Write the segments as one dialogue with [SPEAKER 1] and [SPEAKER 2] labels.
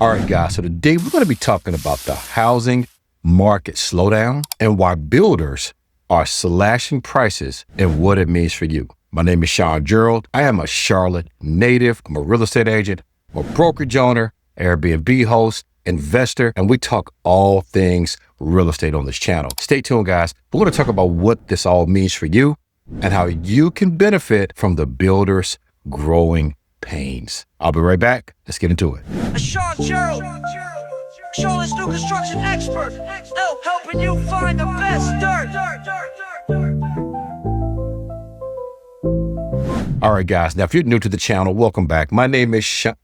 [SPEAKER 1] All right, guys, so today we're going to be talking about the housing market slowdown and why builders are slashing prices and what it means for you. My name is Shawn Gerald. I am a Charlotte native. I'm a real estate agent, a brokerage owner, Airbnb host, investor, and we talk all things real estate on this channel. Stay tuned, guys. We're going to talk about what this all means for you and how you can benefit from the builders' growing pains. I'll be right back. Let's get into it.
[SPEAKER 2] Shawn Gerald, Charlotte's new construction expert, helping you find the best dirt.
[SPEAKER 1] All right, guys. Now, if you're new to the channel, welcome back. My name is Shawn.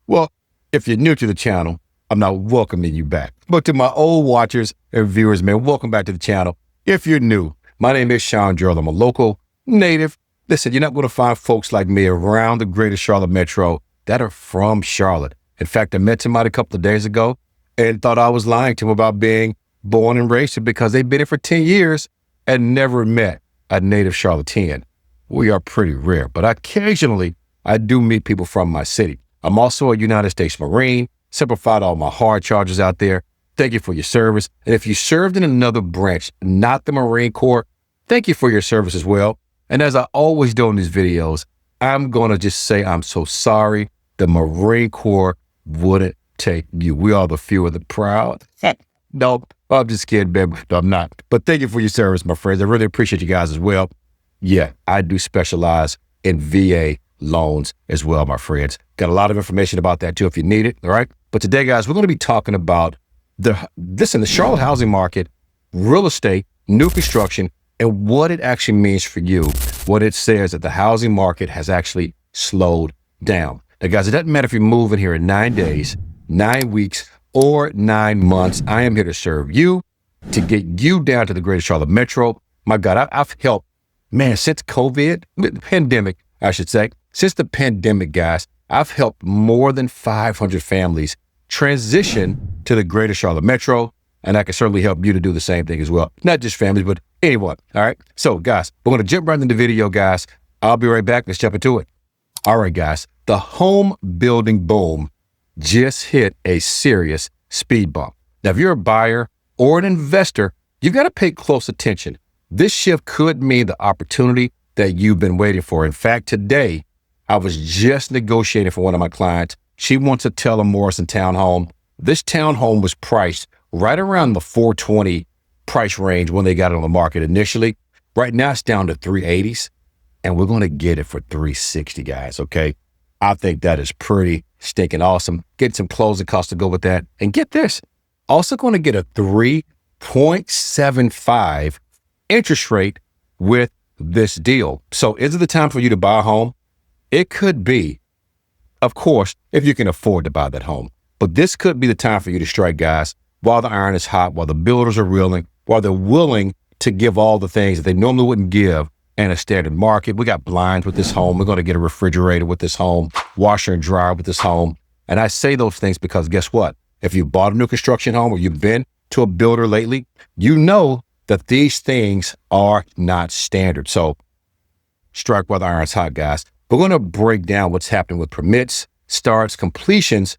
[SPEAKER 1] Well, if you're new to the channel, I'm not welcoming you back. But to my old watchers and viewers, man, welcome back to the channel. If you're new, my name is Shawn Gerald. I'm a local native. Listen, you're not going to find folks like me around the greater Charlotte metro that are from Charlotte. In fact, I met somebody a couple of days ago and thought I was lying to him about being born and raised here because they've been here for 10 years and never met a native Charlottean. We are pretty rare, but occasionally I do meet people from my city. I'm also a United States Marine, simplified all my hard charges out there. Thank you for your service. And if you served in another branch, not the Marine Corps, thank you for your service as well. And as I always do in these videos, I'm going to just say I'm so sorry the Marine Corps wouldn't take you. We are the few of the proud. No, I'm just kidding, baby. No, I'm not. But thank you for your service, my friends. I really appreciate you guys as well. Yeah, I do specialize in VA loans as well, my friends. Got a lot of information about that too if you need it, all right? But today, guys, we're going to be talking about the Charlotte housing market, real estate, new construction, and what it actually means for you, what it says that the housing market has actually slowed down. Now, guys, it doesn't matter if you're moving here in 9 days, 9 weeks, or 9 months. I am here to serve you, to get you down to the greater Charlotte metro. My God, I've helped, man, since COVID, the pandemic, I should say, since the pandemic, guys, I've helped more than 500 families transition to the greater Charlotte metro. And I can certainly help you to do the same thing as well. Not just families, but anyone. All right. So, guys, we're going to jump right into the video, guys. I'll be right back. Let's jump into it. All right, guys. The home building boom just hit a serious speed bump. Now, if you're a buyer or an investor, you've got to pay close attention. This shift could mean the opportunity that you've been waiting for. In fact, today, I was just negotiating for one of my clients. She wants a Taylor Morrison townhome. This townhome was priced right around the 420 price range when they got it on the market initially. Right now it's down to 380s and we're going to get it for 360, guys. Okay. I think that is pretty stinking awesome. Get some closing costs to go with that. And get this, also going to get a 3.75 interest rate with this deal. So is it the time for you to buy a home? It could be, of course, if you can afford to buy that home. But this could be the time for you to strike, guys, while the iron is hot, while the builders are reeling, while they're willing to give all the things that they normally wouldn't give in a standard market. We got blinds with this home. We're going to get a refrigerator with this home, washer and dryer with this home. And I say those things because guess what? If you bought a new construction home or you've been to a builder lately, you know that these things are not standard. So strike while the iron's hot, guys. We're going to break down what's happening with permits, starts, completions,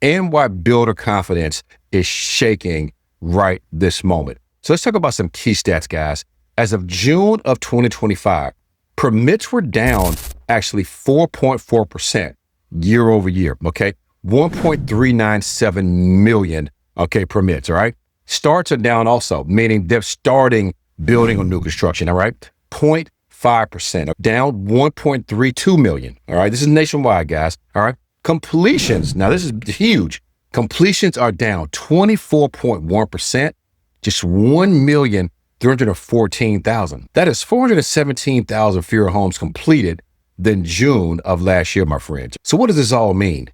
[SPEAKER 1] and why builder confidence is shaking right this moment. So let's talk about some key stats, guys. As of June of 2025, permits were down actually 4.4% year over year, okay? 1.397 million, okay, permits, all right? Starts are down also, meaning they're starting building on new construction, all right? 0.5%, down 1.32 million, all right? This is nationwide, guys, all right? Completions, now this is huge. Completions are down 24.1%, just 1,314,000. That is 417,000 fewer homes completed than June of last year, my friends. So what does this all mean?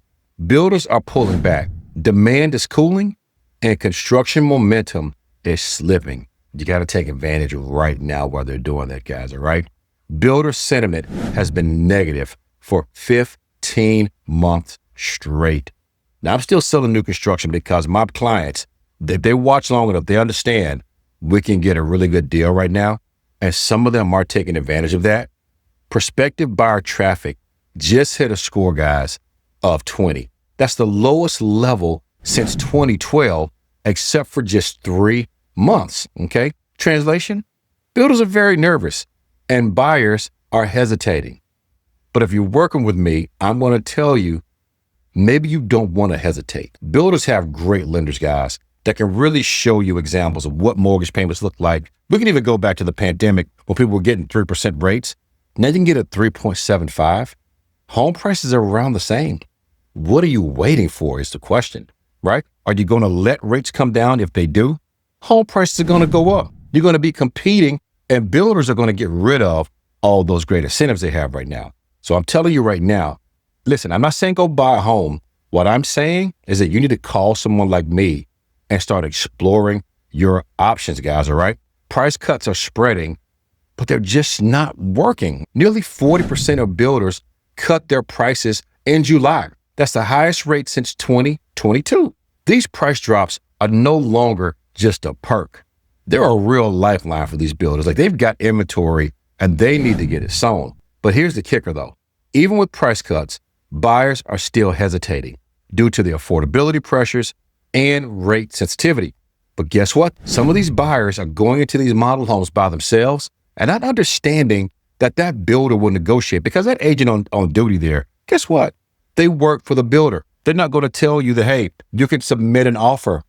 [SPEAKER 1] Builders are pulling back. Demand is cooling and construction momentum is slipping. You got to take advantage right now while they're doing that, guys, all right? Builder sentiment has been negative for 15 months straight. Now, I'm still selling new construction because my clients, if they watch long enough, they understand we can get a really good deal right now. And some of them are taking advantage of that. Prospective buyer traffic just hit a score, guys, of 20. That's the lowest level since 2012, except for just 3 months. Okay. Translation: builders are very nervous and buyers are hesitating. But if you're working with me, I'm going to tell you, maybe you don't want to hesitate. Builders have great lenders, guys, that can really show you examples of what mortgage payments look like. We can even go back to the pandemic when people were getting 3% rates. Now you can get a 3.75. Home prices are around the same. What are you waiting for is the question, right? Are you going to let rates come down? If they do, home prices are going to go up. You're going to be competing, and builders are going to get rid of all those great incentives they have right now. So I'm telling you right now, listen, I'm not saying go buy a home. What I'm saying is that you need to call someone like me and start exploring your options, guys, all right? Price cuts are spreading, but they're just not working. Nearly 40% of builders cut their prices in July. That's the highest rate since 2022. These price drops are no longer just a perk. They're a real lifeline for these builders. Like, they've got inventory and they need to get it sold. But here's the kicker though. Even with price cuts, buyers are still hesitating due to the affordability pressures and rate sensitivity. But guess what? Some of these buyers are going into these model homes by themselves and not understanding that that builder will negotiate, because that agent on duty there, guess what? They work for the builder. They're not going to tell you that, hey, you can submit an offer.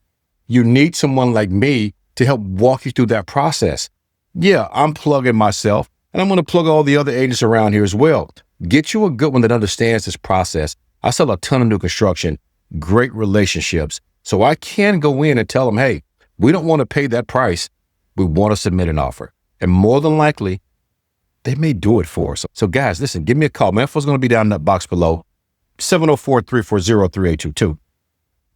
[SPEAKER 1] You need someone like me to help walk you through that process. Yeah, I'm plugging myself, and I'm going to plug all the other agents around here as well. Get you a good one that understands this process. I sell a ton of new construction, great relationships. So I can go in and tell them, hey, we don't want to pay that price. We want to submit an offer. And more than likely, they may do it for us. So guys, listen, give me a call. My info's going to be down in that box below. 704-340-3822.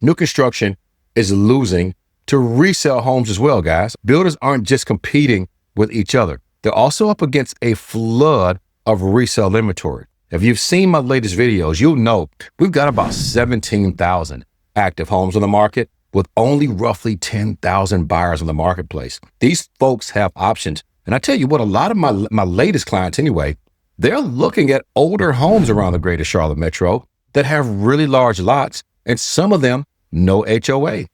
[SPEAKER 1] New construction is losing to resale homes as well, guys. Builders aren't just competing with each other. They're also up against a flood of resale inventory. If you've seen my latest videos, you'll know we've got about 17,000 active homes on the market with only roughly 10,000 buyers on the marketplace. These folks have options. And I tell you what, a lot of my latest clients anyway, they're looking at older homes around the greater Charlotte metro that have really large lots, and some of them no HOA.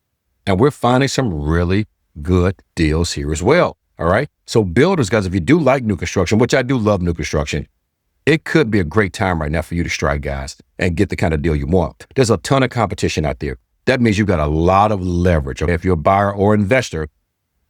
[SPEAKER 1] And we're finding some really good deals here as well. All right. So builders, guys, if you do like new construction, which I do love new construction, it could be a great time right now for you to strike, guys, and get the kind of deal you want. There's a ton of competition out there. That means you've got a lot of leverage. If you're a buyer or investor,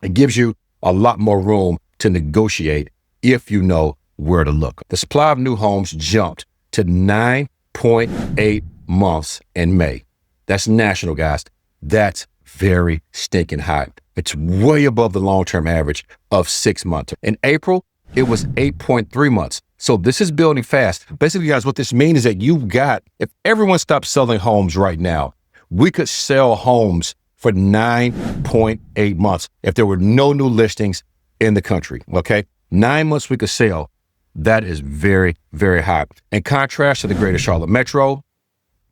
[SPEAKER 1] it gives you a lot more room to negotiate if you know where to look. The supply of new homes jumped to 9.8 months in May. That's national, guys. That's very stinking high. It's way above the long-term average of 6 months. In April, it was 8.3 months. So this is building fast. Basically, guys, what this means is that if everyone stopped selling homes right now, we could sell homes for 9.8 months if there were no new listings in the country, okay? 9 months we could sell. That is very, very high. In contrast to the greater Charlotte metro,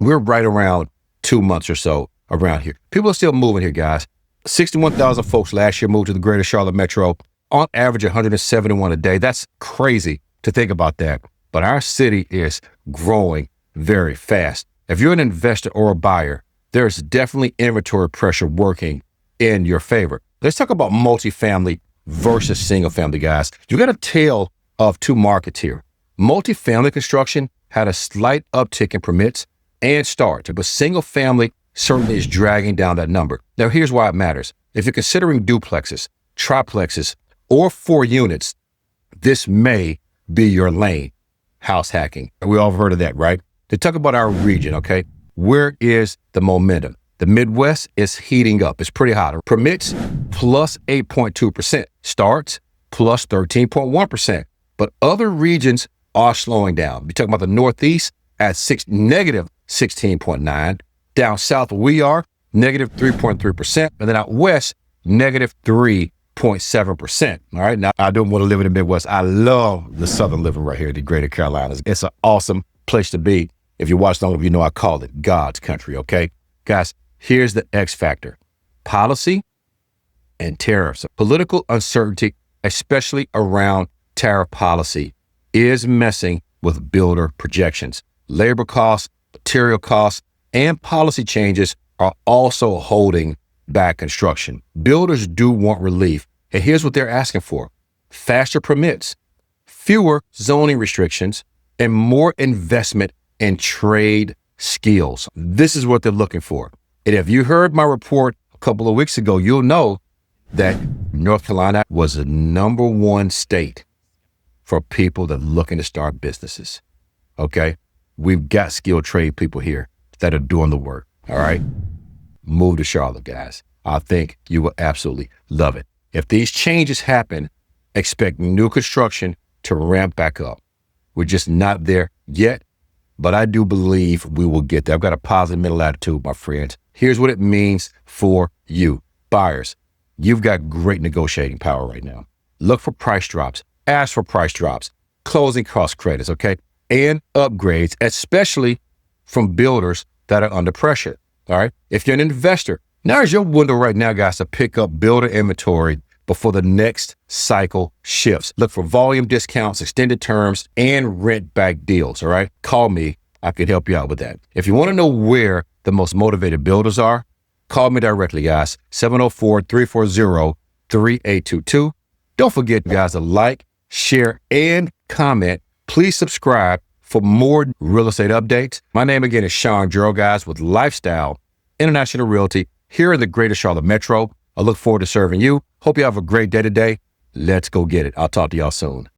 [SPEAKER 1] we're right around 2 months or so around here. People are still moving here, guys. 61,000 folks last year moved to the greater Charlotte metro, on average 171 a day. That's crazy to think about that. But our city is growing very fast. If you're an investor or a buyer, there's definitely inventory pressure working in your favor. Let's talk about multifamily versus single family, guys. You got a tale of two markets here. Multifamily construction had a slight uptick in permits and starts, but single family certainly is dragging down that number. Now, here's why it matters. If you're considering duplexes, triplexes, or 4 units, this may be your lane. House hacking. We all have heard of that, right? To talk about our region, okay? Where is the momentum? The Midwest is heating up. It's pretty hot. Permits plus 8.2%. Starts plus 13.1%. But other regions are slowing down. You're talking about the Northeast at negative 16.9. Down south we are negative 3.3%. And then out west, negative 3.7%. All right. Now, I don't want to live in the Midwest. I love the Southern living right here, the Greater Carolinas. It's an awesome place to be. If you watch long, you know I call it God's country. Okay, guys, here's the X factor: policy and tariffs. Political uncertainty, especially around tariff policy, is messing with builder projections. Labor costs, material costs, and policy changes are also holding back construction. Builders do want relief, and here's what they're asking for: faster permits, fewer zoning restrictions, and more investment in trade skills. This is what they're looking for. And if you heard my report a couple of weeks ago, you'll know that North Carolina was the #1 state for people that are looking to start businesses. Okay? We've got skilled trade people here that are doing the work. All right? Move to Charlotte, guys. I think you will absolutely love it. If these changes happen, expect new construction to ramp back up. We're just not there yet, but I do believe we will get there. I've got a positive mental attitude, my friends. Here's what it means for you, buyers. You've got great negotiating power right now. Look for price drops, ask for price drops, closing cost credits, okay? And upgrades, especially from builders that are under pressure, all right? If you're an investor, now is your window right now, guys, to pick up builder inventory before the next cycle shifts. Look for volume discounts, extended terms, and rent back deals, all right? Call me. I can help you out with that. If you want to know where the most motivated builders are, call me directly, guys, 704-340-3822. Don't forget, guys, to like, share, and comment. Please subscribe for more real estate updates. My name again is Shawn Gerald, guys, with Lifestyle International Realty here in the greater Charlotte Metro. I look forward to serving you. Hope you have a great day today. Let's go get it. I'll talk to y'all soon.